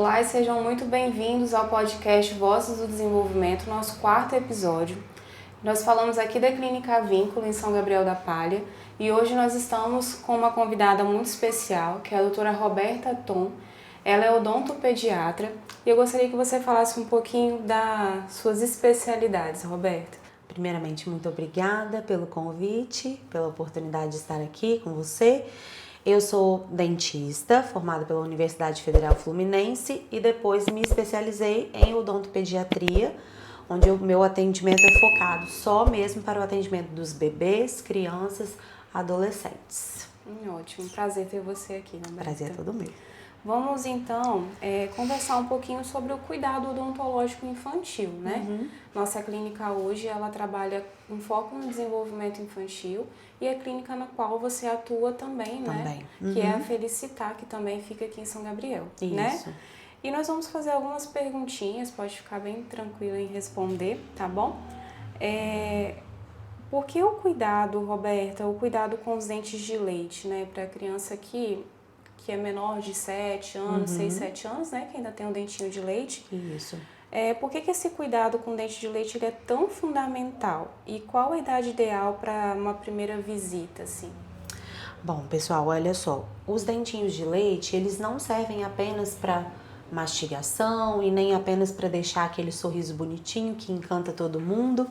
Olá e sejam muito bem-vindos ao podcast Vozes do Desenvolvimento, nosso quarto episódio. Nós falamos aqui da Clínica Vínculo em São Gabriel da Palha e hoje nós estamos com uma convidada muito especial, que é a doutora Roberta Tom. Ela é odontopediatra e eu gostaria que você falasse um pouquinho das suas especialidades, Roberta. Primeiramente, muito obrigada pelo convite, pela oportunidade de estar aqui com você. Eu sou dentista, formada pela Universidade Federal Fluminense e depois me especializei em odontopediatria, onde o meu atendimento é focado só mesmo para o atendimento dos bebês, crianças, adolescentes. Ótimo, prazer ter você aqui, Roberta. Prazer é todo meu. Vamos então conversar um pouquinho sobre o cuidado odontológico infantil, né? Nossa clínica hoje, ela trabalha com foco no desenvolvimento infantil e a clínica na qual você atua também, né? Que é a Felicitar, que também fica aqui em São Gabriel, né? E nós vamos fazer algumas perguntinhas, pode ficar bem tranquilo em responder, tá bom? Por que o cuidado, Roberta, o cuidado com os dentes de leite, né? Para a criança que é menor de 7 anos, 6, 7 anos, né? Que ainda tem um dentinho de leite. Isso. Por que esse cuidado com o dente de leite ele é tão fundamental? E qual a idade ideal para uma primeira visita, assim? Bom, pessoal, olha só. Os dentinhos de leite, eles não servem apenas para mastigação e nem apenas para deixar aquele sorriso bonitinho que encanta todo mundo.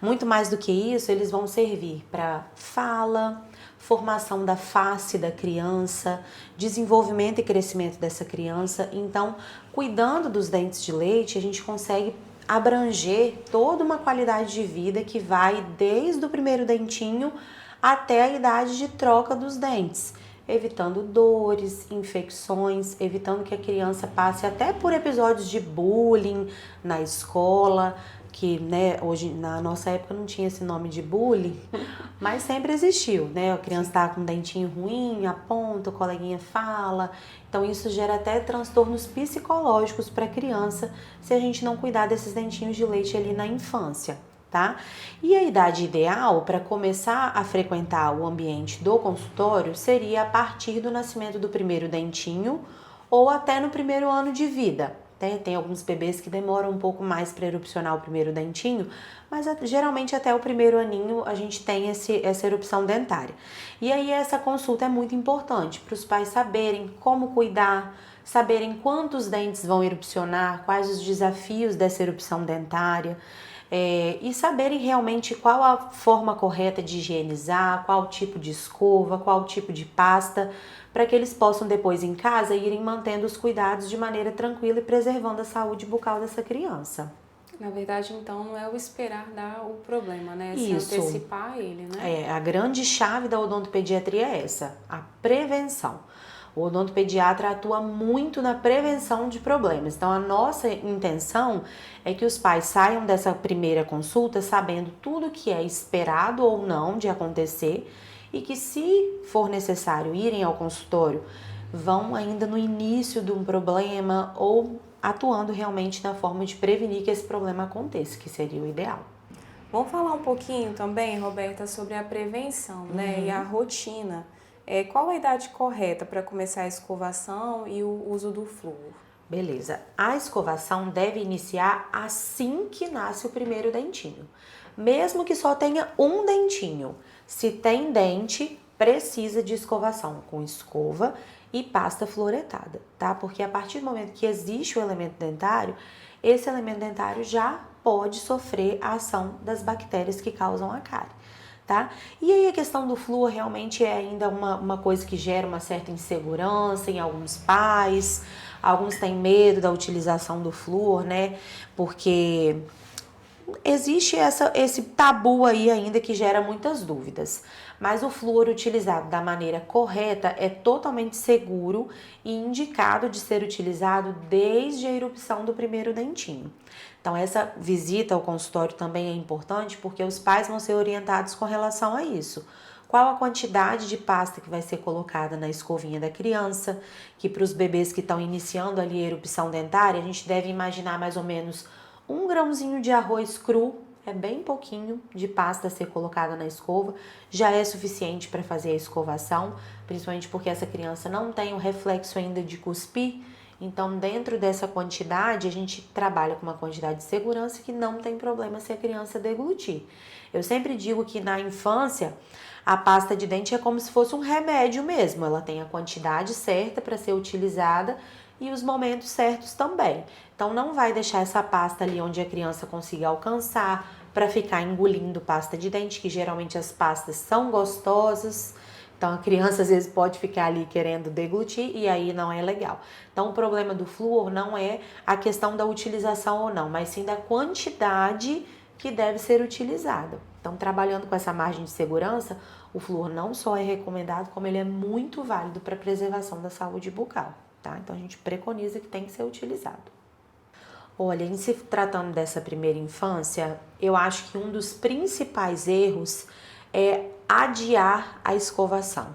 Muito mais do que isso, eles vão servir para fala, formação da face da criança, desenvolvimento e crescimento dessa criança. Então, cuidando dos dentes de leite, a gente consegue abranger toda uma qualidade de vida que vai desde o primeiro dentinho até a idade de troca dos dentes, evitando dores, infecções, evitando que a criança passe até por episódios de bullying na escola, que, né, hoje na nossa época não tinha esse nome de bullying, mas sempre existiu, né? A criança tá com um dentinho ruim, aponta, o coleguinha fala. Então isso gera até transtornos psicológicos para a criança se a gente não cuidar desses dentinhos de leite ali na infância, tá? E a idade ideal para começar a frequentar o ambiente do consultório seria a partir do nascimento do primeiro dentinho ou até no primeiro ano de vida. Tem alguns bebês que demoram um pouco mais para erupcionar o primeiro dentinho, mas geralmente até o primeiro aninho a gente tem essa erupção dentária. E aí essa consulta é muito importante para os pais saberem como cuidar, saberem quantos dentes vão erupcionar, quais os desafios dessa erupção dentária. E saberem realmente qual a forma correta de higienizar, qual tipo de escova, qual tipo de pasta, para que eles possam depois em casa irem mantendo os cuidados de maneira tranquila e preservando a saúde bucal dessa criança. Na verdade, então, não é o esperar dar o problema, né? Isso. Se antecipar ele, né? A grande chave da odontopediatria é essa, a prevenção. O odontopediatra atua muito na prevenção de problemas. Então, a nossa intenção é que os pais saiam dessa primeira consulta sabendo tudo que é esperado ou não de acontecer e que, se for necessário irem ao consultório, vão ainda no início de um problema ou atuando realmente na forma de prevenir que esse problema aconteça, que seria o ideal. Vamos falar um pouquinho também, Roberta, sobre a prevenção, né? E a rotina. Qual a idade correta para começar a escovação e o uso do flúor? Beleza. A escovação deve iniciar assim que nasce o primeiro dentinho. Mesmo que só tenha um dentinho. Se tem dente, precisa de escovação com escova e pasta fluoretada, tá? Porque a partir do momento que existe o elemento dentário, esse elemento dentário já pode sofrer a ação das bactérias que causam a cárie. Tá? E aí a questão do flúor realmente é ainda uma coisa que gera uma certa insegurança em alguns pais, alguns têm medo da utilização do flúor, né? Porque existe esse tabu aí ainda que gera muitas dúvidas. Mas o flúor utilizado da maneira correta é totalmente seguro e indicado de ser utilizado desde a erupção do primeiro dentinho. Então, essa visita ao consultório também é importante porque os pais vão ser orientados com relação a isso. Qual a quantidade de pasta que vai ser colocada na escovinha da criança, que para os bebês que estão iniciando ali a erupção dentária, a gente deve imaginar mais ou menos 1 grãozinho de arroz cru, é bem pouquinho de pasta a ser colocada na escova, já é suficiente para fazer a escovação, principalmente porque essa criança não tem o reflexo ainda de cuspir, Então, dentro dessa quantidade, a gente trabalha com uma quantidade de segurança que não tem problema se a criança deglutir. Eu sempre digo que na infância, a pasta de dente é como se fosse um remédio mesmo. Ela tem a quantidade certa para ser utilizada e os momentos certos também. Então, não vai deixar essa pasta ali onde a criança consiga alcançar para ficar engolindo pasta de dente, que geralmente as pastas são gostosas. Então, a criança às vezes pode ficar ali querendo deglutir e aí não é legal. Então, o problema do flúor não é a questão da utilização ou não, mas sim da quantidade que deve ser utilizada. Então, trabalhando com essa margem de segurança, o flúor não só é recomendado, como ele é muito válido para a preservação da saúde bucal, tá? Então, a gente preconiza que tem que ser utilizado. Olha, em se tratando dessa primeira infância, eu acho que um dos principais erros é adiar a escovação.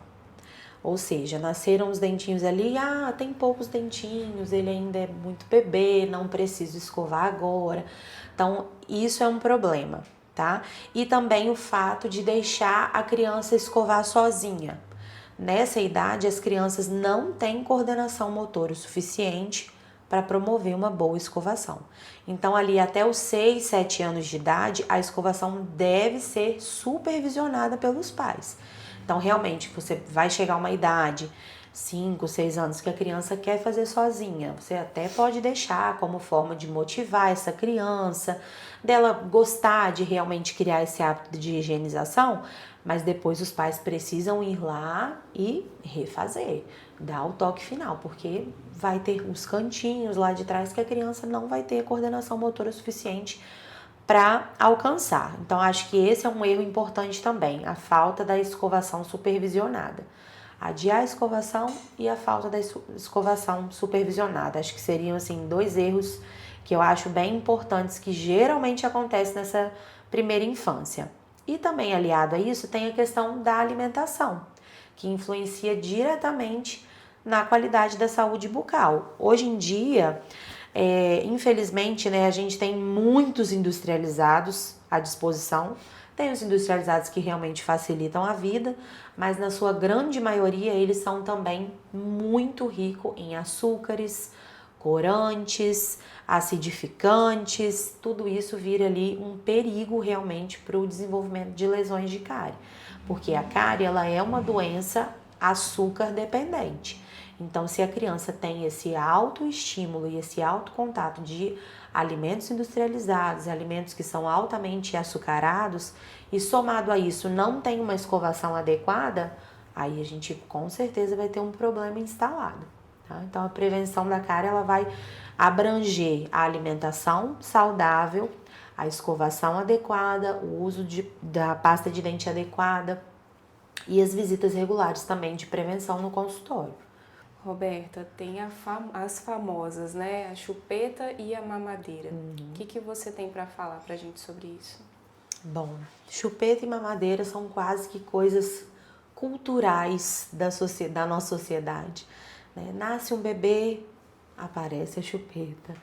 Ou seja, nasceram os dentinhos ali, tem poucos dentinhos, ele ainda é muito bebê, não preciso escovar agora. Então, isso é um problema, tá? E também o fato de deixar a criança escovar sozinha. Nessa idade, as crianças não têm coordenação motora o suficiente para promover uma boa escovação. Então, ali até os 6, 7 anos de idade, a escovação deve ser supervisionada pelos pais. Então, realmente, você vai chegar a uma idade, 5, 6 anos, que a criança quer fazer sozinha. Você até pode deixar como forma de motivar essa criança, dela gostar de realmente criar esse hábito de higienização, mas depois os pais precisam ir lá e refazer, dar o toque final, porque vai ter os cantinhos lá de trás que a criança não vai ter coordenação motora suficiente para alcançar. Então, acho que esse é um erro importante também, a falta da escovação supervisionada. Adiar a escovação e a falta da escovação supervisionada. Acho que seriam, assim, 2 erros que eu acho bem importantes, que geralmente acontecem nessa primeira infância. E também, aliado a isso, tem a questão da alimentação, que influencia diretamente na qualidade da saúde bucal. Hoje em dia, infelizmente, né, a gente tem muitos industrializados à disposição. Tem os industrializados que realmente facilitam a vida, mas na sua grande maioria eles são também muito ricos em açúcares, corantes, acidificantes, tudo isso vira ali um perigo realmente para o desenvolvimento de lesões de cárie, porque a cárie ela é uma doença açúcar dependente. Então, se a criança tem esse autoestímulo e esse autocontato de alimentos industrializados, alimentos que são altamente açucarados, e somado a isso não tem uma escovação adequada, aí a gente com certeza vai ter um problema instalado. Tá? Então, a prevenção da cárie ela vai abranger a alimentação saudável, a escovação adequada, o uso da pasta de dente adequada e as visitas regulares também de prevenção no consultório. Roberta, tem as famosas, né? A chupeta e a mamadeira. O que você tem para falar pra gente sobre isso? Bom, chupeta e mamadeira são quase que coisas culturais da nossa sociedade. Né? Nasce um bebê, aparece a chupeta,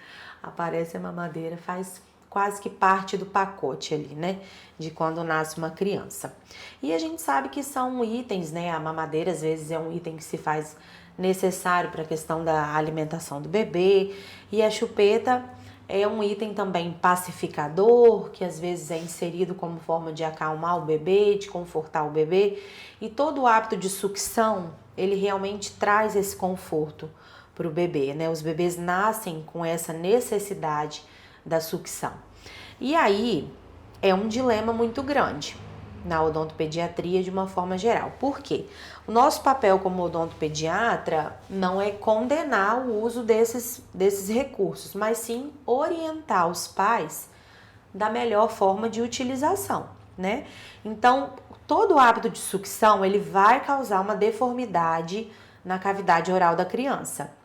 aparece a mamadeira, faz quase que parte do pacote ali, né? De quando nasce uma criança. E a gente sabe que são itens, né? A mamadeira às vezes é um item que se faz necessário para a questão da alimentação do bebê, e a chupeta é um item também pacificador, que às vezes é inserido como forma de acalmar o bebê, de confortar o bebê, e todo o hábito de sucção, ele realmente traz esse conforto para o bebê, né? Os bebês nascem com essa necessidade da sucção. E aí é um dilema muito grande na odontopediatria de uma forma geral. Por quê? O nosso papel como odontopediatra não é condenar o uso desses recursos, mas sim orientar os pais da melhor forma de utilização, né? Então, todo o hábito de sucção, ele vai causar uma deformidade na cavidade oral da criança.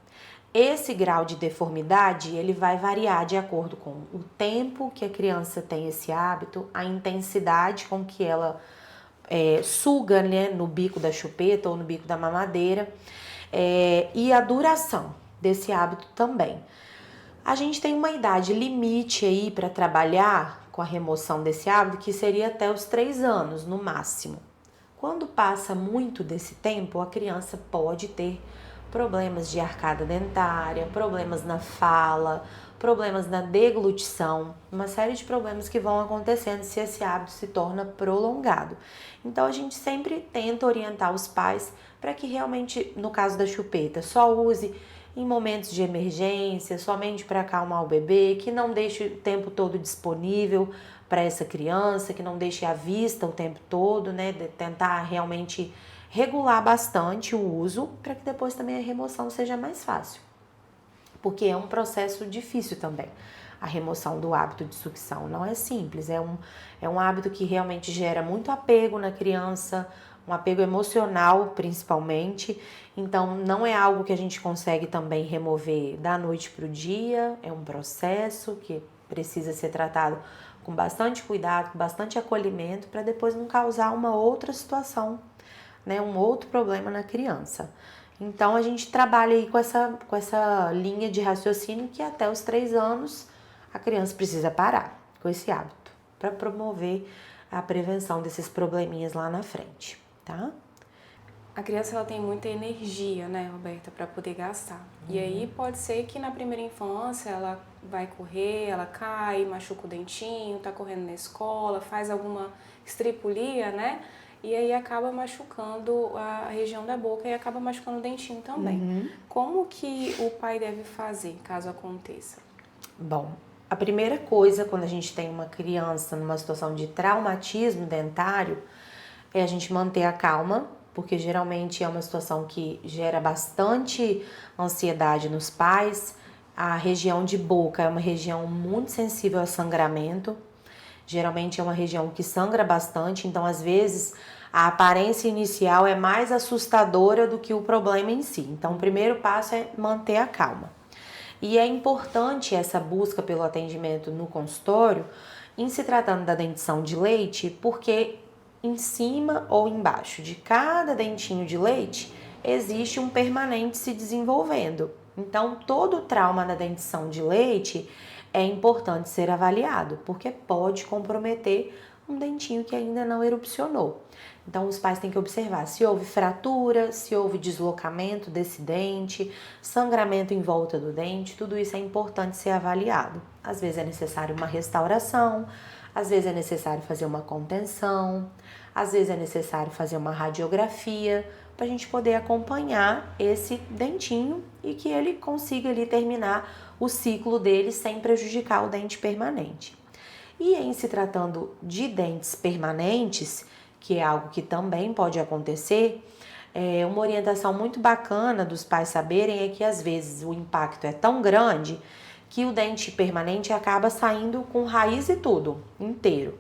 Esse grau de deformidade, ele vai variar de acordo com o tempo que a criança tem esse hábito, a intensidade com que ela suga, né, no bico da chupeta ou no bico da mamadeira, e a duração desse hábito também. A gente tem uma idade limite aí para trabalhar com a remoção desse hábito, que seria até os 3 anos, no máximo. Quando passa muito desse tempo, a criança pode ter problemas de arcada dentária, problemas na fala, problemas na deglutição, uma série de problemas que vão acontecendo se esse hábito se torna prolongado. Então a gente sempre tenta orientar os pais para que realmente, no caso da chupeta, só use em momentos de emergência, somente para acalmar o bebê, que não deixe o tempo todo disponível para essa criança, que não deixe à vista o tempo todo, né? De tentar realmente regular bastante o uso para que depois também a remoção seja mais fácil. Porque é um processo difícil também. A remoção do hábito de sucção não é simples, é um hábito que realmente gera muito apego na criança, um apego emocional principalmente, então não é algo que a gente consegue também remover da noite para o dia, é um processo que precisa ser tratado com bastante cuidado, com bastante acolhimento, para depois não causar uma outra situação, né, um outro problema na criança. Então a gente trabalha aí com essa linha de raciocínio que até os 3 anos a criança precisa parar com esse hábito para promover a prevenção desses probleminhas lá na frente, tá? A criança ela tem muita energia, né, Roberta, para poder gastar. E aí pode ser que na primeira infância ela vai correr, ela cai, machuca o dentinho, tá correndo na escola, faz alguma estripulia, né? E aí acaba machucando a região da boca e acaba machucando o dentinho também. Como que o pai deve fazer caso aconteça? Bom, a primeira coisa quando a gente tem uma criança numa situação de traumatismo dentário é a gente manter a calma, porque geralmente é uma situação que gera bastante ansiedade nos pais. A região de boca é uma região muito sensível a sangramento. Geralmente é uma região que sangra bastante, então às vezes a aparência inicial é mais assustadora do que o problema em si. Então o primeiro passo é manter a calma. E é importante essa busca pelo atendimento no consultório, em se tratando da dentição de leite, porque em cima ou embaixo de cada dentinho de leite existe um permanente se desenvolvendo. Então, todo o trauma da dentição de leite é importante ser avaliado, porque pode comprometer um dentinho que ainda não erupcionou. Então, os pais têm que observar se houve fratura, se houve deslocamento desse dente, sangramento em volta do dente, tudo isso é importante ser avaliado. Às vezes é necessário uma restauração, às vezes é necessário fazer uma contenção, às vezes é necessário fazer uma radiografia para a gente poder acompanhar esse dentinho e que ele consiga ali terminar o ciclo dele sem prejudicar o dente permanente. E em se tratando de dentes permanentes, que é algo que também pode acontecer, uma orientação muito bacana dos pais saberem é que às vezes o impacto é tão grande que o dente permanente acaba saindo com raiz e tudo, inteiro.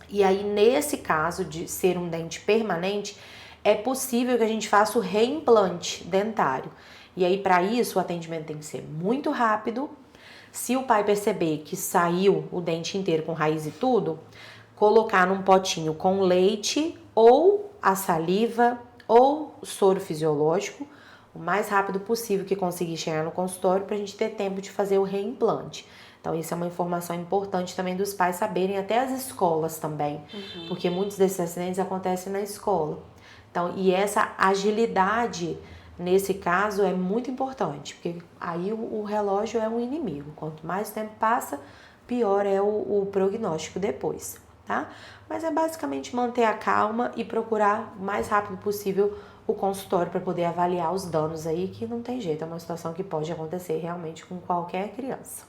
E aí, nesse caso de ser um dente permanente, é possível que a gente faça o reimplante dentário. E aí, para isso, o atendimento tem que ser muito rápido. Se o pai perceber que saiu o dente inteiro com raiz e tudo, colocar num potinho com leite ou a saliva ou soro fisiológico, o mais rápido possível que conseguir chegar no consultório para a gente ter tempo de fazer o reimplante. Então, isso é uma informação importante também dos pais saberem, até as escolas também, porque muitos desses acidentes acontecem na escola. Então, e essa agilidade nesse caso é muito importante, porque aí o relógio é um inimigo. Quanto mais tempo passa, pior é o prognóstico depois, tá? Mas é basicamente manter a calma e procurar o mais rápido possível o consultório para poder avaliar os danos aí, que não tem jeito, é uma situação que pode acontecer realmente com qualquer criança.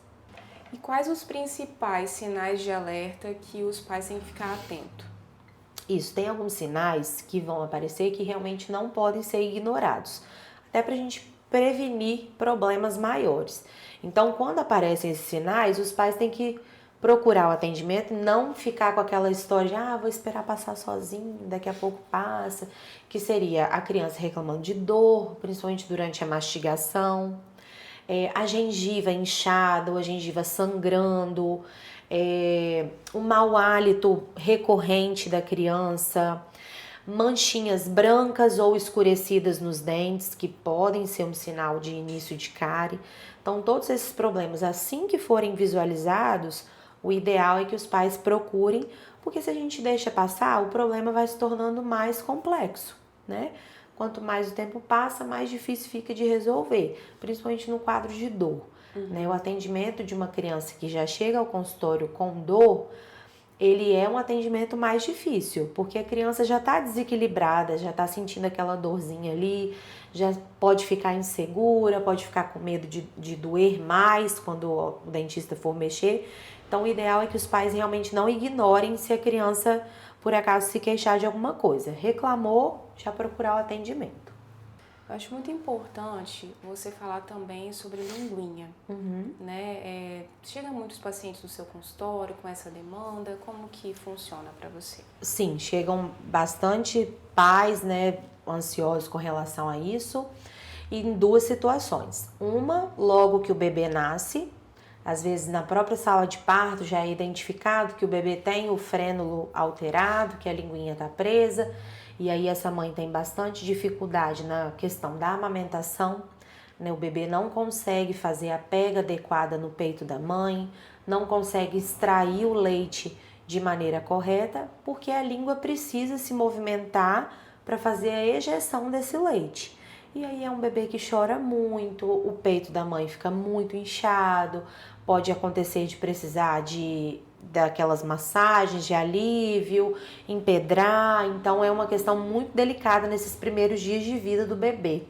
E quais os principais sinais de alerta que os pais têm que ficar atentos? Isso, tem alguns sinais que vão aparecer que realmente não podem ser ignorados, até para a gente prevenir problemas maiores. Então, quando aparecem esses sinais, os pais têm que procurar o atendimento, não ficar com aquela história de vou esperar passar sozinho, daqui a pouco passa, que seria a criança reclamando de dor, principalmente durante a mastigação, a gengiva inchada ou a gengiva sangrando, o mau hálito recorrente da criança, manchinhas brancas ou escurecidas nos dentes, que podem ser um sinal de início de cárie. Então, todos esses problemas, assim que forem visualizados, o ideal é que os pais procurem, porque se a gente deixa passar, o problema vai se tornando mais complexo, né? quanto mais o tempo passa, mais difícil fica de resolver, principalmente no quadro de dor. Né? O atendimento de uma criança que já chega ao consultório com dor, ele é um atendimento mais difícil, porque a criança já está desequilibrada, já está sentindo aquela dorzinha ali, já pode ficar insegura, pode ficar com medo de doer mais quando o dentista for mexer. Então, o ideal é que os pais realmente não ignorem se a criança, por acaso, se queixar de alguma coisa. Reclamou, já procurar o atendimento. Eu acho muito importante você falar também sobre linguinha, né? Chega muitos pacientes no seu consultório com essa demanda, como que funciona para você? Sim, chegam bastante pais, né, ansiosos com relação a isso, e em duas situações. Uma, logo que o bebê nasce, às vezes na própria sala de parto já é identificado que o bebê tem o frênulo alterado, que a linguinha está presa, e aí essa mãe tem bastante dificuldade na questão da amamentação, né? O bebê não consegue fazer a pega adequada no peito da mãe, não consegue extrair o leite de maneira correta, porque a língua precisa se movimentar para fazer a ejeção desse leite. E aí é um bebê que chora muito, o peito da mãe fica muito inchado, pode acontecer de precisar daquelas massagens de alívio, empedrar, então é uma questão muito delicada nesses primeiros dias de vida do bebê.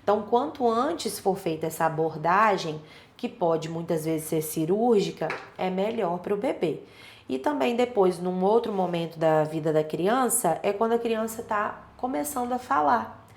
Então, quanto antes for feita essa abordagem, que pode muitas vezes ser cirúrgica, é melhor para o bebê. E também depois, num outro momento da vida da criança, é quando a criança está começando a falar.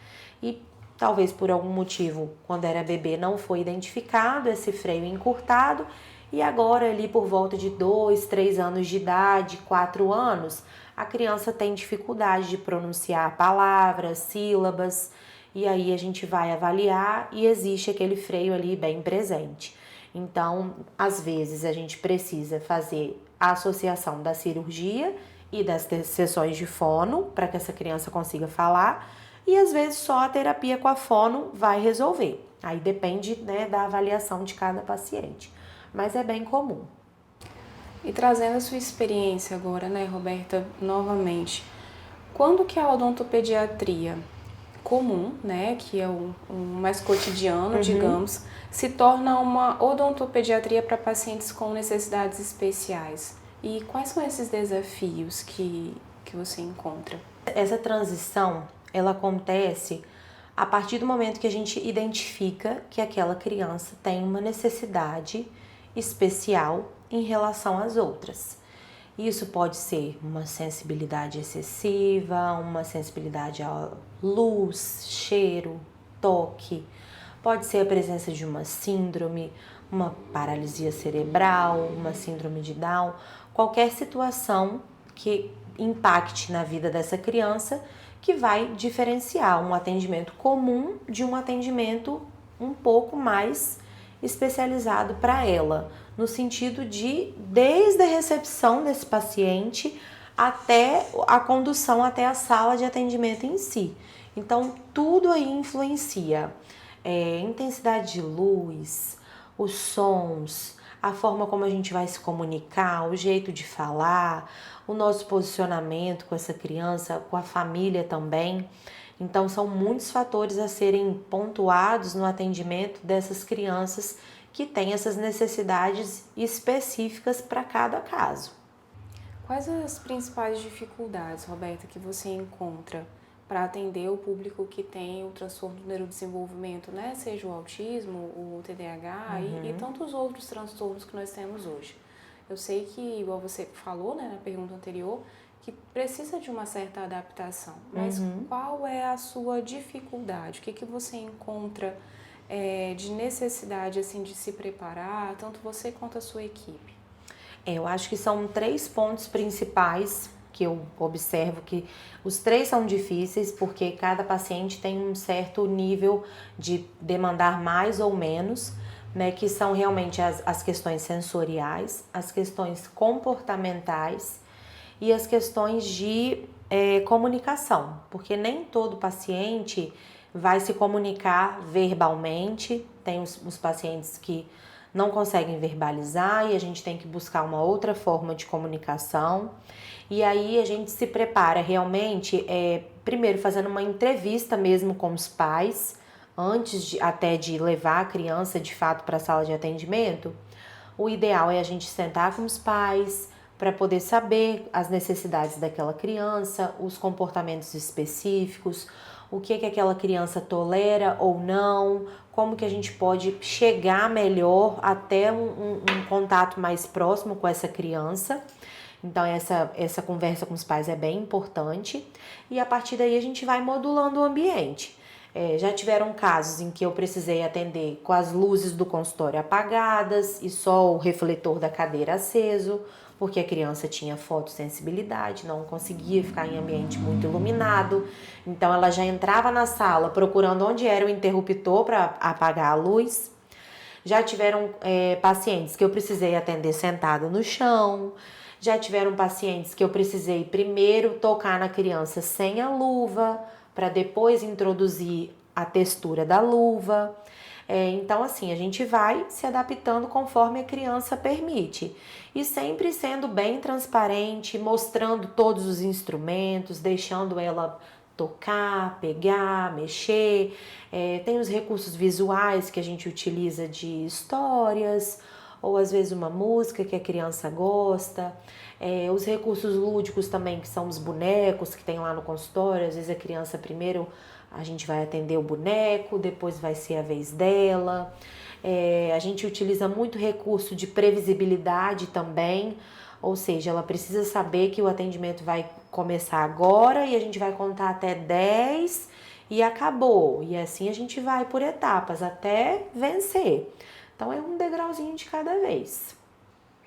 E talvez por algum motivo, quando era bebê, não foi identificado esse freio encurtado, e agora ali por volta de 2, 3 anos de idade, 4 anos, a criança tem dificuldade de pronunciar palavras, sílabas, e aí a gente vai avaliar e existe aquele freio ali bem presente. Então, às vezes a gente precisa fazer a associação da cirurgia e das sessões de fono para que essa criança consiga falar, e às vezes só a terapia com a fono vai resolver. Aí depende, né, da avaliação de cada paciente, mas é bem comum. E trazendo a sua experiência agora, né, Roberta, novamente, quando que a odontopediatria comum, né, que é o mais cotidiano, digamos, se torna uma odontopediatria para pacientes com necessidades especiais? E quais são esses desafios que você encontra? Essa transição, ela acontece a partir do momento que a gente identifica que aquela criança tem uma necessidade especial em relação às outras. Isso pode ser uma sensibilidade excessiva, uma sensibilidade à luz, cheiro, toque. Pode ser a presença de uma síndrome, uma paralisia cerebral, uma síndrome de Down, qualquer situação que impacte na vida dessa criança que vai diferenciar um atendimento comum de um atendimento um pouco mais especializado para ela, no sentido de, desde a recepção desse paciente até a condução até a sala de atendimento em si. Então, tudo aí influencia. Intensidade de luz, os sons, a forma como a gente vai se comunicar, o jeito de falar, o nosso posicionamento com essa criança, com a família também. Então, são muitos fatores a serem pontuados no atendimento dessas crianças que têm essas necessidades específicas para cada caso. Quais as principais dificuldades, Roberta, que você encontra para atender o público que tem o transtorno do neurodesenvolvimento, né? Seja o autismo, o TDAH e tantos outros transtornos que nós temos hoje? Eu sei que, igual você falou, né, na pergunta anterior, que precisa de uma certa adaptação, mas qual é a sua dificuldade? O que você encontra de necessidade assim, de se preparar, tanto você quanto a sua equipe? Eu acho que são 3 pontos principais que eu observo que os 3 são difíceis porque cada paciente tem um certo nível de demandar mais ou menos, né, que são realmente as questões sensoriais, as questões comportamentais e as questões de comunicação, porque nem todo paciente vai se comunicar verbalmente, tem os pacientes que não conseguem verbalizar e a gente tem que buscar uma outra forma de comunicação. E aí a gente se prepara realmente, primeiro fazendo uma entrevista mesmo com os pais, antes até de levar a criança de fato para a sala de atendimento. O ideal é a gente sentar com os pais para poder saber as necessidades daquela criança, os comportamentos específicos, o que aquela criança tolera ou não, como que a gente pode chegar melhor até um contato mais próximo com essa criança. Então essa conversa com os pais é bem importante e a partir daí a gente vai modulando o ambiente. Já tiveram casos em que eu precisei atender com as luzes do consultório apagadas e só o refletor da cadeira aceso, porque a criança tinha fotossensibilidade, não conseguia ficar em ambiente muito iluminado. Então ela já entrava na sala procurando onde era o interruptor para apagar a luz. Já tiveram pacientes que eu precisei atender sentada no chão. Já tiveram pacientes que eu precisei primeiro tocar na criança sem a luva, para depois introduzir a textura da luva. Então, assim, a gente vai se adaptando conforme a criança permite. E sempre sendo bem transparente, mostrando todos os instrumentos, deixando ela tocar, pegar, mexer. Tem os recursos visuais que a gente utiliza de histórias, ou às vezes uma música que a criança gosta. Os recursos lúdicos também, que são os bonecos que tem lá no consultório. Às vezes a criança primeiro a gente vai atender o boneco, depois vai ser a vez dela. A gente utiliza muito recurso de previsibilidade também, ou seja, ela precisa saber que o atendimento vai começar agora e a gente vai contar até 10 e acabou. E assim a gente vai por etapas até vencer. Então é um degrauzinho de cada vez.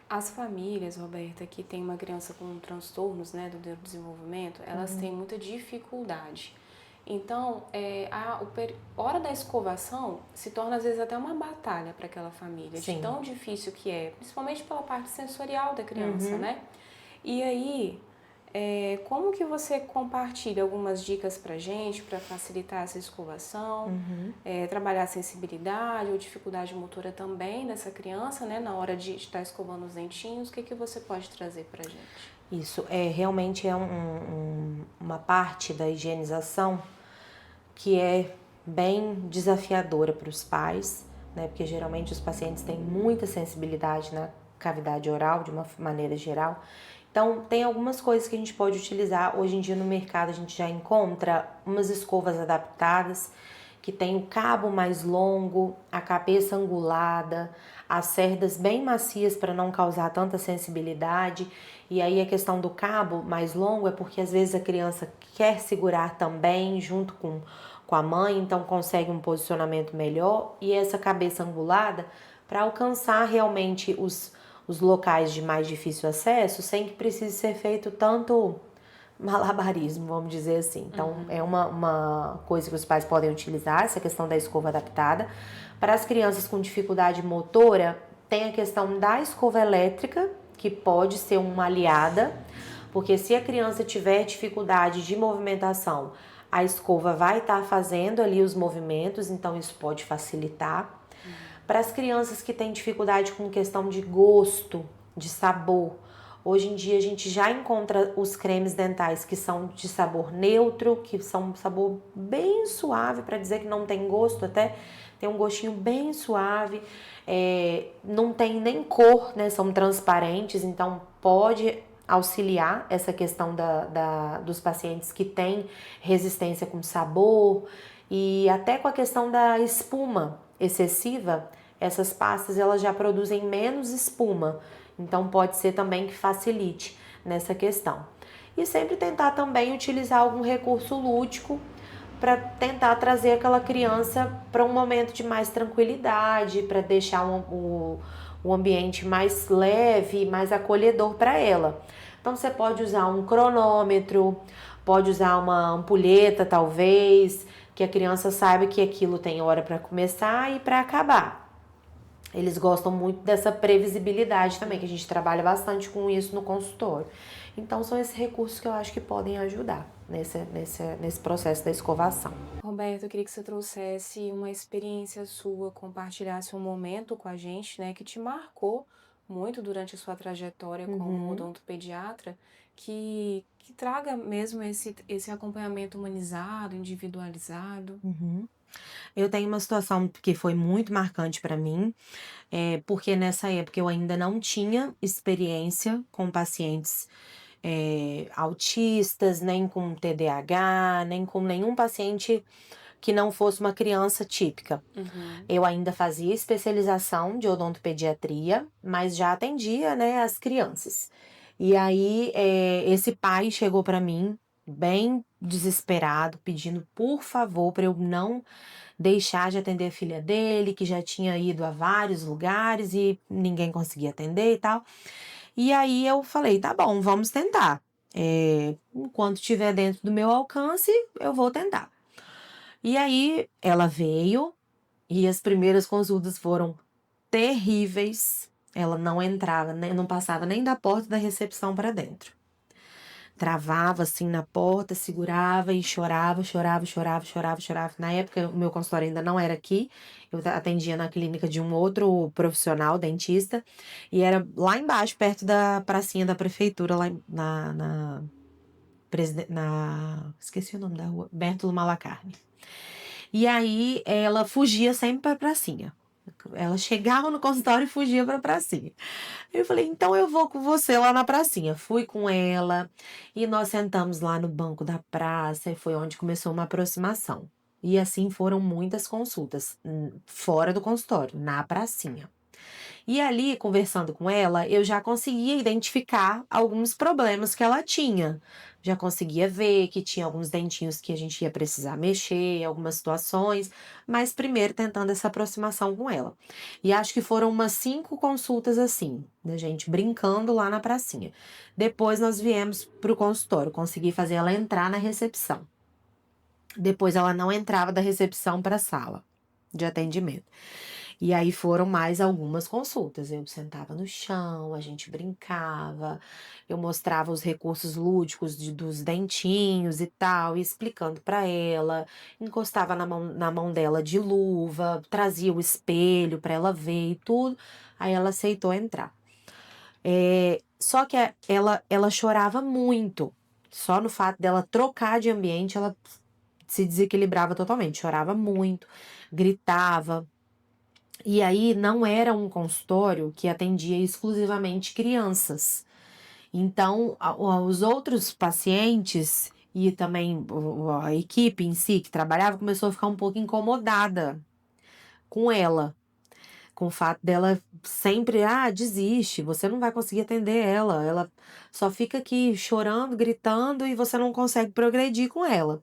As famílias, Roberta, que tem uma criança com transtornos, né, do neurodesenvolvimento, elas têm muita dificuldade. Então, a hora da escovação se torna às vezes até uma batalha para aquela família, de tão difícil que é, principalmente pela parte sensorial da criança, né? E aí, como que você compartilha algumas dicas pra gente para facilitar essa escovação, trabalhar a sensibilidade ou dificuldade motora também dessa criança, né, na hora de estar escovando os dentinhos? O que você pode trazer pra gente? Isso realmente é uma parte da higienização que é bem desafiadora para os pais, né? Porque geralmente os pacientes têm muita sensibilidade na cavidade oral, de uma maneira geral. Então, tem algumas coisas que a gente pode utilizar. Hoje em dia no mercado a gente já encontra umas escovas adaptadas, que tem o cabo mais longo, a cabeça angulada, as cerdas bem macias para não causar tanta sensibilidade. E aí a questão do cabo mais longo é porque às vezes a criança quer segurar também junto com a mãe, então consegue um posicionamento melhor. E essa cabeça angulada para alcançar realmente os locais de mais difícil acesso sem que precise ser feito tanto malabarismo, vamos dizer assim. Então, é uma coisa que os pais podem utilizar, essa questão da escova adaptada. Para as crianças com dificuldade motora, tem a questão da escova elétrica, que pode ser uma aliada, porque se a criança tiver dificuldade de movimentação, a escova vai estar fazendo ali os movimentos, então isso pode facilitar. Para as crianças que têm dificuldade com questão de gosto, de sabor, hoje em dia a gente já encontra os cremes dentais que são de sabor neutro, que são um sabor bem suave, para dizer que não tem gosto, até tem um gostinho bem suave, não tem nem cor, né? São transparentes, então pode auxiliar essa questão dos pacientes que têm resistência com sabor e até com a questão da espuma excessiva. Essas pastas elas já produzem menos espuma, então pode ser também que facilite nessa questão. E sempre tentar também utilizar algum recurso lúdico para tentar trazer aquela criança para um momento de mais tranquilidade, para deixar o ambiente mais leve, mais acolhedor para ela. Então você pode usar um cronômetro, pode usar uma ampulheta talvez, que a criança saiba que aquilo tem hora para começar e para acabar. Eles gostam muito dessa previsibilidade também, que a gente trabalha bastante com isso no consultório. Então, são esses recursos que eu acho que podem ajudar nesse processo da escovação. Roberto, eu queria que você trouxesse uma experiência sua, compartilhasse um momento com a gente, né, que te marcou muito durante a sua trajetória como odontopediatra, que traga mesmo esse acompanhamento humanizado, individualizado. Eu tenho uma situação que foi muito marcante para mim, porque nessa época eu ainda não tinha experiência com pacientes autistas, nem com TDAH, nem com nenhum paciente que não fosse uma criança típica. Eu ainda fazia especialização de odontopediatria, mas já atendia, né, as crianças. E aí, esse pai chegou para mim, bem desesperado, pedindo por favor para eu não deixar de atender a filha dele, que já tinha ido a vários lugares e ninguém conseguia atender e tal. E aí eu falei, tá bom, vamos tentar. Enquanto estiver dentro do meu alcance, eu vou tentar. E aí ela veio e as primeiras consultas foram terríveis. Ela não entrava, não passava nem da porta da recepção para dentro. Travava assim na porta, segurava e chorava, chorava, chorava, chorava, chorava. Na época, o meu consultório ainda não era aqui, eu atendia na clínica de um outro profissional, dentista, e era lá embaixo, perto da pracinha da prefeitura, lá esqueci o nome da rua, Bento Malacarne. E aí ela fugia sempre pra pracinha. Ela chegava no consultório e fugia pra pracinha. Eu falei, então eu vou com você lá na pracinha. Fui com ela e nós sentamos lá no banco da praça e foi onde começou uma aproximação. E assim foram muitas consultas, fora do consultório, na pracinha. E ali, conversando com ela, eu já conseguia identificar alguns problemas que ela tinha. Já conseguia ver que tinha alguns dentinhos que a gente ia precisar mexer, algumas situações, mas primeiro tentando essa aproximação com ela. E acho que foram umas 5 consultas assim, da gente brincando lá na pracinha. Depois nós viemos pro consultório, consegui fazer ela entrar na recepção. Depois ela não entrava da recepção para a sala de atendimento. E aí foram mais algumas consultas. Eu sentava no chão, a gente brincava, eu mostrava os recursos lúdicos dos dentinhos e tal, e explicando para ela, encostava na mão dela de luva, trazia o espelho para ela ver e tudo. Aí ela aceitou entrar. Só que ela chorava muito. Só no fato dela trocar de ambiente, ela se desequilibrava totalmente, chorava muito, gritava. E aí não era um consultório que atendia exclusivamente crianças. Então, os outros pacientes e também a equipe em si que trabalhava começou a ficar um pouco incomodada com ela, com o fato dela sempre, desiste, você não vai conseguir atender ela só fica aqui chorando, gritando e você não consegue progredir com ela.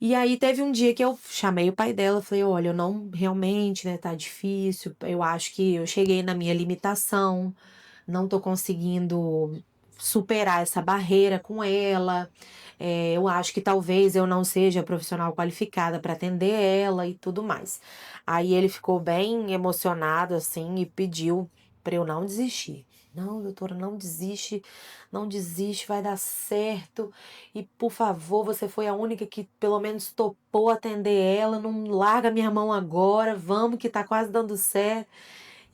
E aí teve um dia que eu chamei o pai dela, falei, olha, eu não realmente, né, tá difícil, eu acho que eu cheguei na minha limitação, não tô conseguindo superar essa barreira com ela, eu acho que talvez eu não seja profissional qualificada para atender ela e tudo mais. Aí ele ficou bem emocionado, assim, e pediu para eu não desistir. Não, doutora, não desiste, não desiste, vai dar certo. E, por favor, você foi a única que pelo menos topou atender ela. Não larga minha mão agora, vamos que tá quase dando certo.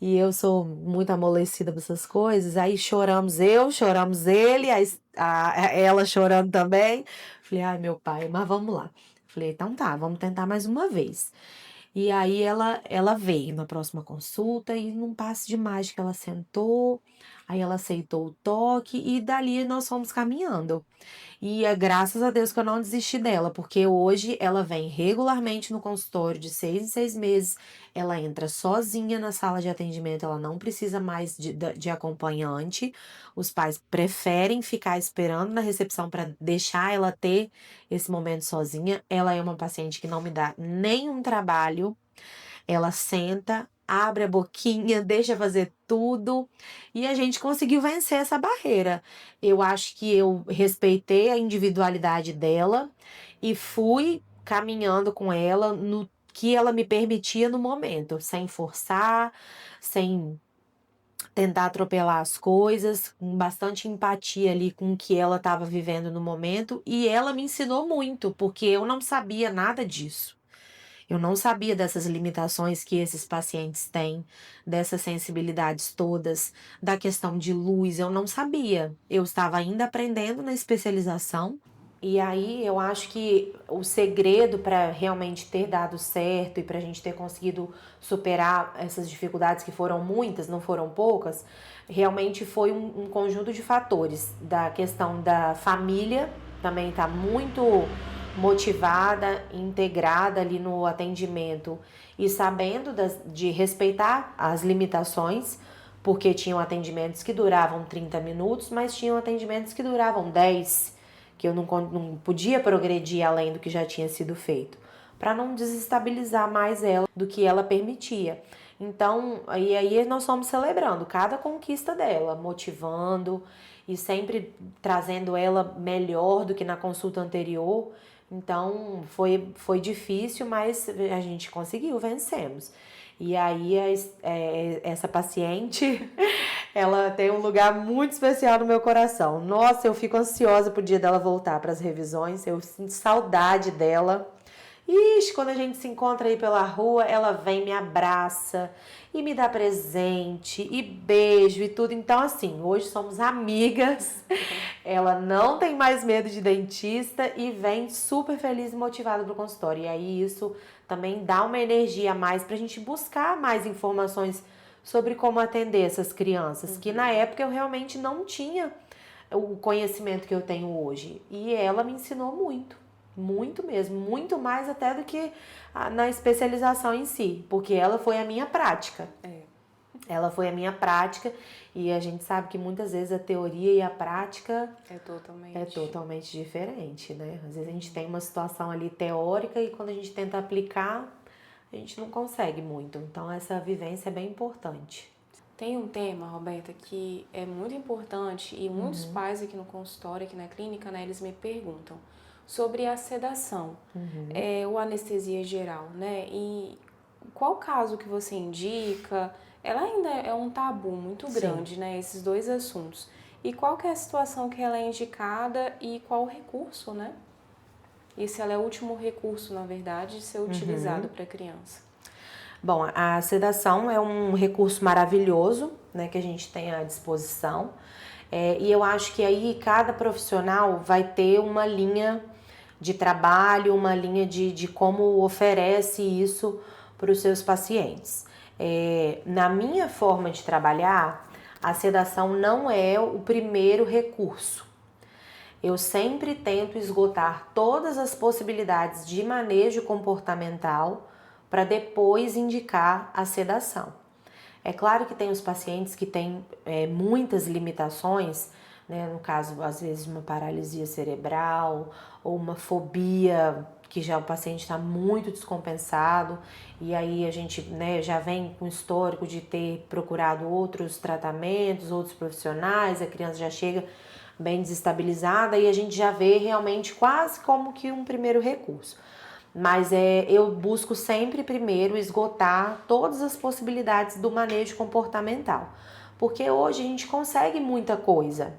E eu sou muito amolecida com essas coisas. Aí choramos ele, ela chorando também. Falei, ai meu pai, mas vamos lá. Falei, então tá, vamos tentar mais uma vez. E aí ela veio na próxima consulta e num passe de mágica ela sentou, aí ela aceitou o toque e dali nós fomos caminhando. E é graças a Deus que eu não desisti dela, porque hoje ela vem regularmente no consultório de 6 em 6 meses, ela entra sozinha na sala de atendimento, ela não precisa mais de acompanhante, os pais preferem ficar esperando na recepção para deixar ela ter esse momento sozinha. Ela é uma paciente que não me dá nenhum trabalho, ela senta, abre a boquinha, deixa fazer tudo e a gente conseguiu vencer essa barreira. Eu acho que eu respeitei a individualidade dela e fui caminhando com ela no que ela me permitia no momento, sem forçar, sem tentar atropelar as coisas, com bastante empatia ali com o que ela estava vivendo no momento, e ela me ensinou muito, porque eu não sabia nada disso. Eu não sabia dessas limitações que esses pacientes têm, dessas sensibilidades todas, da questão de luz, eu não sabia. Eu estava ainda aprendendo na especialização. E aí eu acho que o segredo para realmente ter dado certo e para a gente ter conseguido superar essas dificuldades que foram muitas, não foram poucas, realmente foi um conjunto de fatores. Da questão da família, também está muito motivada, integrada ali no atendimento e sabendo de respeitar as limitações, porque tinham atendimentos que duravam 30 minutos, mas tinham atendimentos que duravam 10, que eu não podia progredir além do que já tinha sido feito, para não desestabilizar mais ela do que ela permitia. Então, aí nós fomos celebrando cada conquista dela, motivando e sempre trazendo ela melhor do que na consulta anterior. Então, foi difícil, mas a gente conseguiu, vencemos. E aí, essa paciente, ela tem um lugar muito especial no meu coração. Nossa, eu fico ansiosa pro dia dela voltar para as revisões, eu sinto saudade dela. Ixi, quando a gente se encontra aí pela rua, ela vem, me abraça e me dá presente e beijo e tudo. Então, assim, hoje somos amigas. Ela não tem mais medo de dentista e vem super feliz e motivada pro consultório. E aí isso também dá uma energia a mais pra gente buscar mais informações sobre como atender essas crianças, que na época eu realmente não tinha o conhecimento que eu tenho hoje. E ela me ensinou muito. Muito mesmo, muito mais até do que na especialização em si, porque ela foi a minha prática. Ela foi a minha prática e a gente sabe que muitas vezes a teoria e a prática é totalmente diferente, né? Às vezes a gente tem uma situação ali teórica e quando a gente tenta aplicar, a gente não consegue muito. Então essa vivência é bem importante. Tem um tema, Roberta, que é muito importante e muitos pais aqui no consultório, aqui na clínica, né, eles me perguntam sobre a sedação, ou anestesia geral, né? E qual caso que você indica? Ela ainda é um tabu muito grande, né? Esses dois assuntos. E qual que é a situação que ela é indicada e qual o recurso, né? E se ela é o último recurso, na verdade, de ser utilizado para a criança. Bom, a sedação é um recurso maravilhoso, né, que a gente tem à disposição. E eu acho que aí cada profissional vai ter uma linha de trabalho, uma linha de como oferece isso para os seus pacientes. Na minha forma de trabalhar, a sedação não é o primeiro recurso. Eu sempre tento esgotar todas as possibilidades de manejo comportamental para depois indicar a sedação. É claro que tem os pacientes que têm muitas limitações, né? No caso, às vezes, uma paralisia cerebral ou uma fobia, que já o paciente está muito descompensado, e aí a gente, né, já vem com histórico de ter procurado outros tratamentos, outros profissionais, a criança já chega bem desestabilizada e a gente já vê realmente quase como que um primeiro recurso. Mas eu busco sempre primeiro esgotar todas as possibilidades do manejo comportamental, porque hoje a gente consegue muita coisa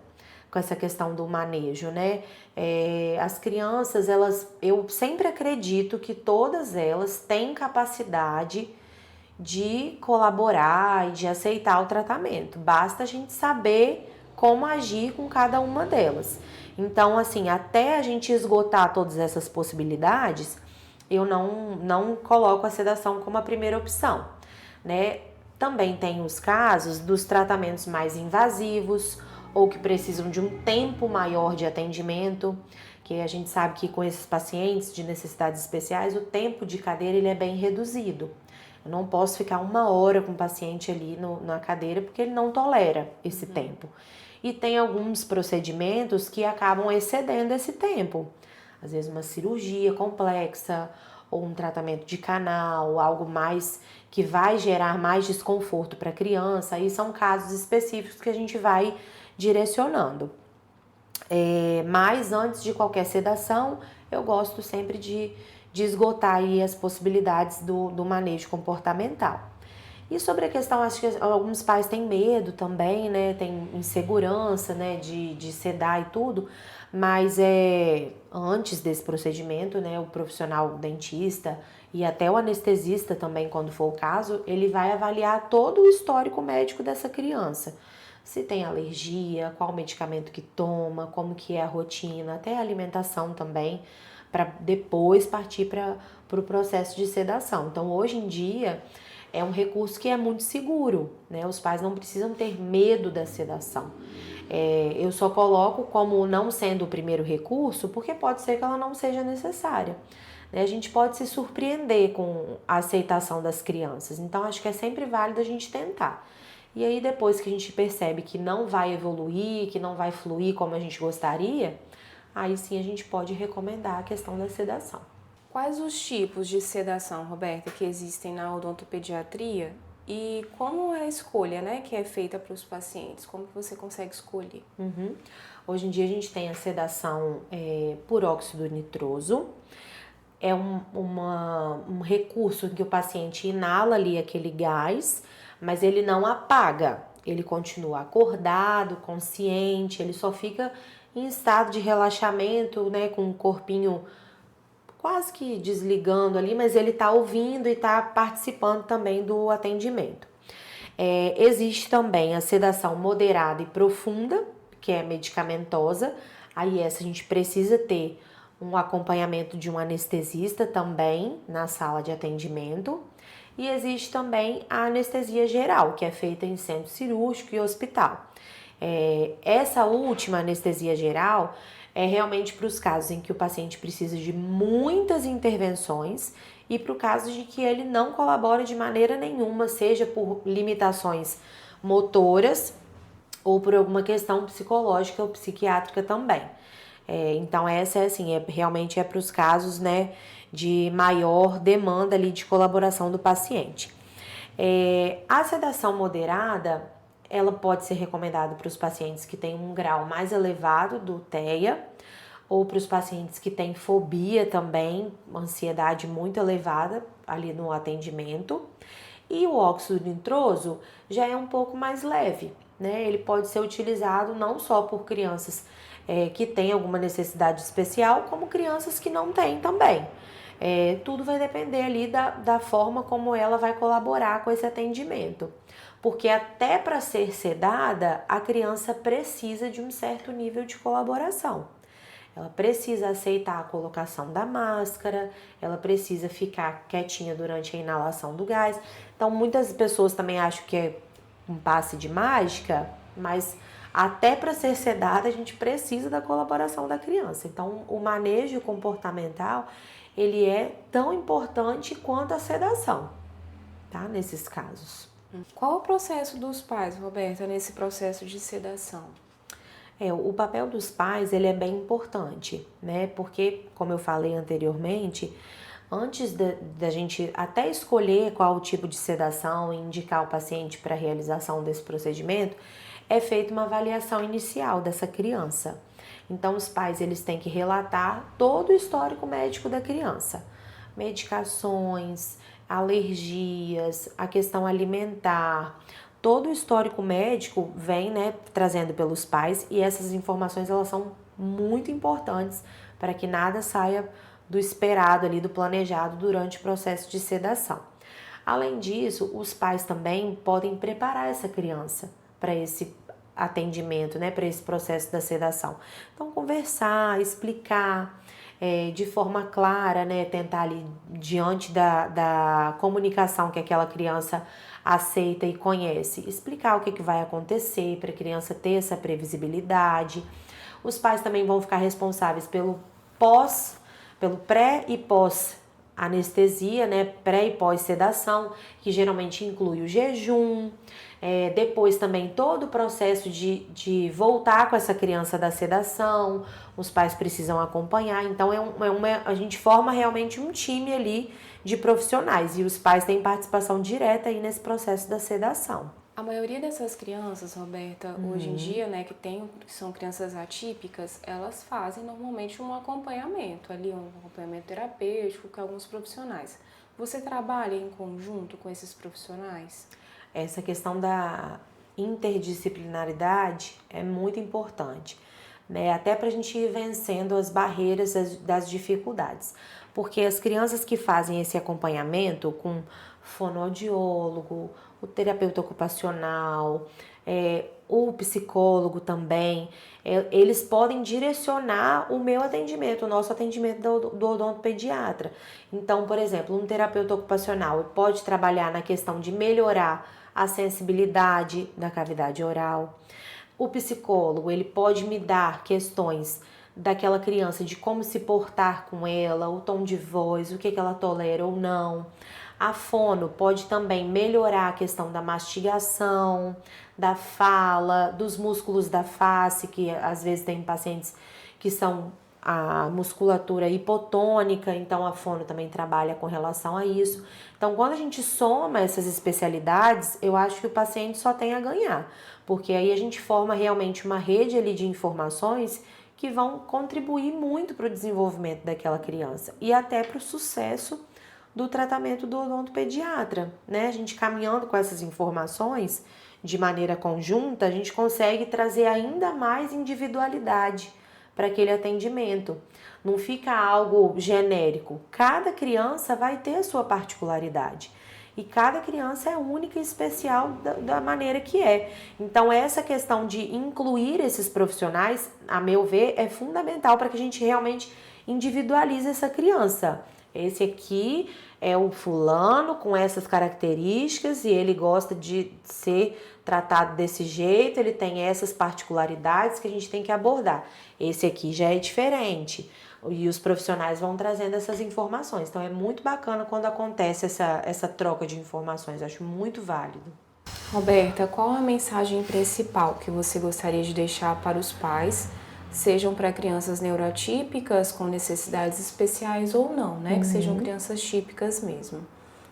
com essa questão do manejo, né? As crianças, eu sempre acredito que todas elas têm capacidade de colaborar e de aceitar o tratamento. Basta a gente saber como agir com cada uma delas. Então, assim, até a gente esgotar todas essas possibilidades, eu não coloco a sedação como a primeira opção, né? Também tem os casos dos tratamentos mais invasivos ou que precisam de um tempo maior de atendimento, que a gente sabe que com esses pacientes de necessidades especiais, o tempo de cadeira ele é bem reduzido. Eu não posso ficar 1 hora com o paciente ali na cadeira porque ele não tolera esse tempo. E tem alguns procedimentos que acabam excedendo esse tempo. Às vezes uma cirurgia complexa ou um tratamento de canal, algo mais que vai gerar mais desconforto para a criança. Aí são casos específicos que a gente vai direcionando. Mas antes de qualquer sedação, eu gosto sempre de de esgotar aí as possibilidades do manejo comportamental. E sobre a questão, acho que alguns pais têm medo também, né, tem insegurança, né, de sedar e tudo, mas antes desse procedimento, né, o profissional dentista e até o anestesista também, quando for o caso, ele vai avaliar todo o histórico médico dessa criança. Se tem alergia, qual medicamento que toma, como que é a rotina, até a alimentação também, para depois partir para o processo de sedação. Então, hoje em dia, é um recurso que é muito seguro, né? Os pais não precisam ter medo da sedação. Eu só coloco como não sendo o primeiro recurso, porque pode ser que ela não seja necessária. A gente pode se surpreender com a aceitação das crianças, então acho que é sempre válido a gente tentar. E aí depois que a gente percebe que não vai evoluir, que não vai fluir como a gente gostaria, aí sim a gente pode recomendar a questão da sedação. Quais os tipos de sedação, Roberta, que existem na odontopediatria e como é a escolha, né, que é feita para os pacientes? Como que você consegue escolher? Hoje em dia a gente tem a sedação por óxido nitroso. É um recurso em que o paciente inala ali aquele gás, mas ele não apaga. Ele continua acordado, consciente, ele só fica em estado de relaxamento, né, com o corpinho quase que desligando ali, mas ele está ouvindo e está participando também do atendimento. Existe também a sedação moderada e profunda, que é medicamentosa. Aí essa a gente precisa ter um acompanhamento de um anestesista também na sala de atendimento. E existe também a anestesia geral, que é feita em centro cirúrgico e hospital. Essa última anestesia geral é realmente para os casos em que o paciente precisa de muitas intervenções e para o caso de que ele não colabora de maneira nenhuma, seja por limitações motoras ou por alguma questão psicológica ou psiquiátrica também. Então essa realmente é para os casos, né, de maior demanda ali de colaboração do paciente. A sedação moderada, ela pode ser recomendada para os pacientes que têm um grau mais elevado do TEA ou para os pacientes que têm fobia também, ansiedade muito elevada ali no atendimento. E o óxido nitroso já é um pouco mais leve, né? Ele pode ser utilizado não só por crianças que têm alguma necessidade especial, como crianças que não têm também. Tudo vai depender ali da forma como ela vai colaborar com esse atendimento. Porque até para ser sedada, a criança precisa de um certo nível de colaboração. Ela precisa aceitar a colocação da máscara, ela precisa ficar quietinha durante a inalação do gás. Então, muitas pessoas também acham que é um passe de mágica, mas até para ser sedada, a gente precisa da colaboração da criança. Então, o manejo comportamental, ele é tão importante quanto a sedação, tá? Nesses casos. Qual o processo dos pais, Roberta, nesse processo de sedação? O papel dos pais, ele é bem importante, né? Porque, como eu falei anteriormente, antes da gente até escolher qual o tipo de sedação e indicar o paciente para a realização desse procedimento, é feita uma avaliação inicial dessa criança. Então, os pais, eles têm que relatar todo o histórico médico da criança. Medicações, alergias, a questão alimentar, todo o histórico médico vem, né, trazendo pelos pais, e essas informações, elas são muito importantes para que nada saia do esperado ali, do planejado durante o processo de sedação. Além disso, os pais também podem preparar essa criança para esse atendimento, né, para esse processo da sedação. Então, conversar, explicar de forma clara, né, tentar ali, diante da comunicação que aquela criança aceita e conhece, explicar o que vai acontecer para a criança ter essa previsibilidade. Os pais também vão ficar responsáveis pelo pré e pós anestesia, né, pré e pós sedação, que geralmente inclui o jejum, depois também todo o processo de voltar com essa criança da sedação, os pais precisam acompanhar, então a gente forma realmente um time ali de profissionais e os pais têm participação direta aí nesse processo da sedação. A maioria dessas crianças, Roberta, hoje em dia, né, que são crianças atípicas, elas fazem normalmente um acompanhamento, ali um acompanhamento terapêutico com alguns profissionais. Você trabalha em conjunto com esses profissionais? Essa questão da interdisciplinaridade é muito importante, né? Até para a gente ir vencendo as barreiras das dificuldades. Porque as crianças que fazem esse acompanhamento com fonoaudiólogo, o terapeuta ocupacional, o psicólogo também, eles podem direcionar o meu atendimento, o nosso atendimento do odontopediatra. Então, por exemplo, um terapeuta ocupacional pode trabalhar na questão de melhorar a sensibilidade da cavidade oral. O psicólogo, ele pode me dar questões daquela criança, de como se portar com ela, o tom de voz, o que ela tolera ou não. A fono pode também melhorar a questão da mastigação, da fala, dos músculos da face, que às vezes tem pacientes que são a musculatura hipotônica, então a fono também trabalha com relação a isso. Então, quando a gente soma essas especialidades, eu acho que o paciente só tem a ganhar, porque aí a gente forma realmente uma rede ali de informações que vão contribuir muito para o desenvolvimento daquela criança e até para o sucesso do tratamento do odontopediatra, né? A gente caminhando com essas informações de maneira conjunta, a gente consegue trazer ainda mais individualidade para aquele atendimento. Não fica algo genérico. Cada criança vai ter a sua particularidade. E cada criança é única e especial da maneira que é. Então, essa questão de incluir esses profissionais, a meu ver, é fundamental para que a gente realmente individualize essa criança. Esse aqui é o fulano com essas características e ele gosta de ser tratado desse jeito, ele tem essas particularidades que a gente tem que abordar. Esse aqui já é diferente. E os profissionais vão trazendo essas informações. Então, é muito bacana quando acontece essa troca de informações. Eu acho muito válido. Roberta, qual a mensagem principal que você gostaria de deixar para os pais, sejam para crianças neurotípicas com necessidades especiais ou não, né? Que sejam crianças típicas mesmo.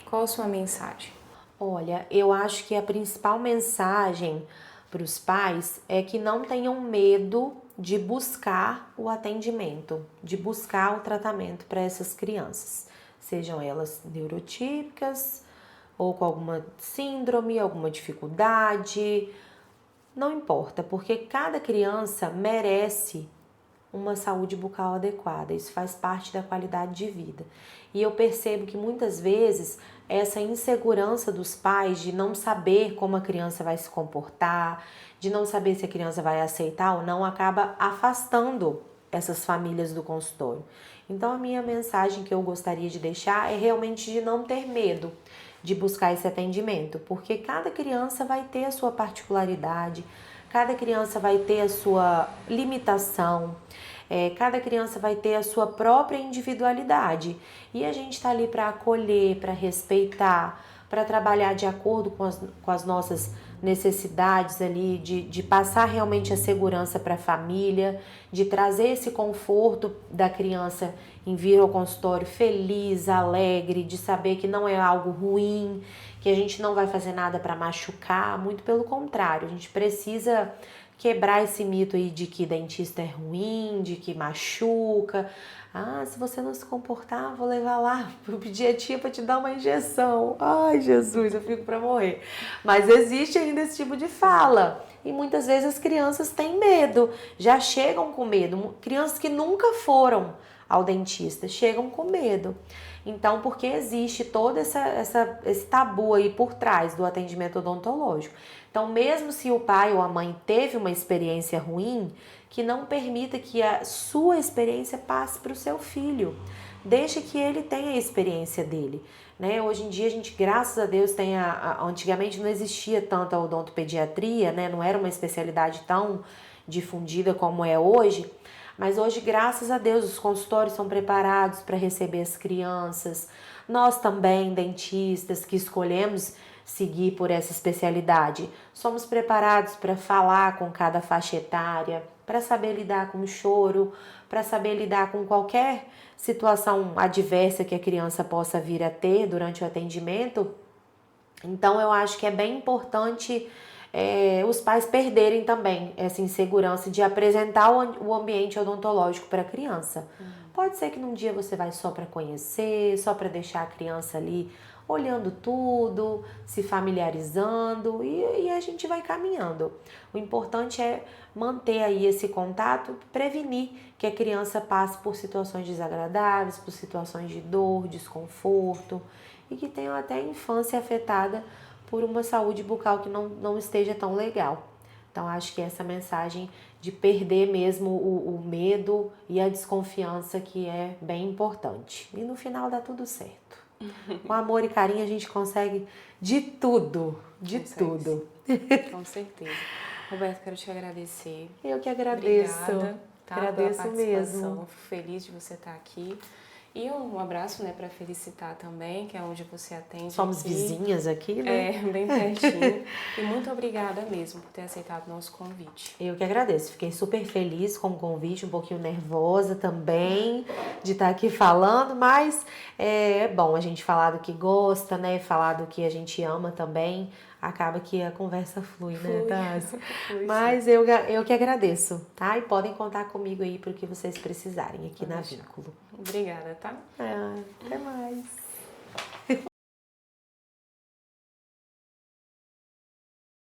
Qual a sua mensagem? Olha, eu acho que a principal mensagem para os pais é que não tenham medo de buscar o atendimento, de buscar o tratamento para essas crianças, sejam elas neurotípicas ou com alguma síndrome, alguma dificuldade, não importa, porque cada criança merece uma saúde bucal adequada, isso faz parte da qualidade de vida. E eu percebo que muitas vezes essa insegurança dos pais de não saber como a criança vai se comportar, de não saber se a criança vai aceitar ou não, acaba afastando essas famílias do consultório. Então a minha mensagem que eu gostaria de deixar é realmente de não ter medo de buscar esse atendimento, porque cada criança vai ter a sua particularidade, cada criança vai ter a sua limitação, cada criança vai ter a sua própria individualidade e a gente está ali para acolher, para respeitar, para trabalhar de acordo com as nossas necessidades ali, de passar realmente a segurança para a família, de trazer esse conforto da criança em vir ao consultório feliz, alegre, de saber que não é algo ruim, que a gente não vai fazer nada para machucar, muito pelo contrário, a gente precisa quebrar esse mito aí de que dentista é ruim, de que machuca. Ah, se você não se comportar, vou levar lá, vou pedir a tia para te dar uma injeção. Ai, Jesus, eu fico para morrer. Mas existe ainda esse tipo de fala. E muitas vezes as crianças têm medo, já chegam com medo. Crianças que nunca foram ao dentista chegam com medo. Então, porque existe todo esse tabu aí por trás do atendimento odontológico. Então, mesmo se o pai ou a mãe teve uma experiência ruim, que não permita que a sua experiência passe para o seu filho. Deixe que ele tenha a experiência dele. Né? Hoje em dia, a gente, graças a Deus, tem antigamente não existia tanto a odontopediatria, né? Não era uma especialidade tão difundida como é hoje. Mas hoje, graças a Deus, os consultórios são preparados para receber as crianças. Nós também, dentistas, que escolhemos seguir por essa especialidade, somos preparados para falar com cada faixa etária, para saber lidar com o choro, para saber lidar com qualquer situação adversa que a criança possa vir a ter durante o atendimento. Então, eu acho que é bem importante os pais perderem também essa insegurança de apresentar o ambiente odontológico para a criança. Pode ser que num dia você vai só para conhecer, só para deixar a criança ali olhando tudo, se familiarizando e a gente vai caminhando. O importante é manter aí esse contato, prevenir que a criança passe por situações desagradáveis, por situações de dor, desconforto e que tenha até a infância afetada por uma saúde bucal que não esteja tão legal. Então, acho que essa mensagem de perder mesmo o medo e a desconfiança que é bem importante. E no final dá tudo certo. Com amor e carinho a gente consegue de tudo, de tudo. Com certeza. Roberto, quero te agradecer. Eu que agradeço. Obrigada, tá, agradeço pela participação. mesmo. Fico feliz de você estar aqui. E um abraço, né, para Felicitar também, que é onde você atende. Somos aqui. Vizinhas aqui, né? Bem pertinho. E muito obrigada mesmo por ter aceitado o nosso convite. Eu que agradeço. Fiquei super feliz com o convite, um pouquinho nervosa também de estar aqui falando, mas é bom a gente falar do que gosta, né? Falar do que a gente ama também. Acaba que a conversa flui, né, Tassi? Mas eu que agradeço, tá? E podem contar comigo aí para o que vocês precisarem aqui na Vínculo. Obrigada, tá? Até mais.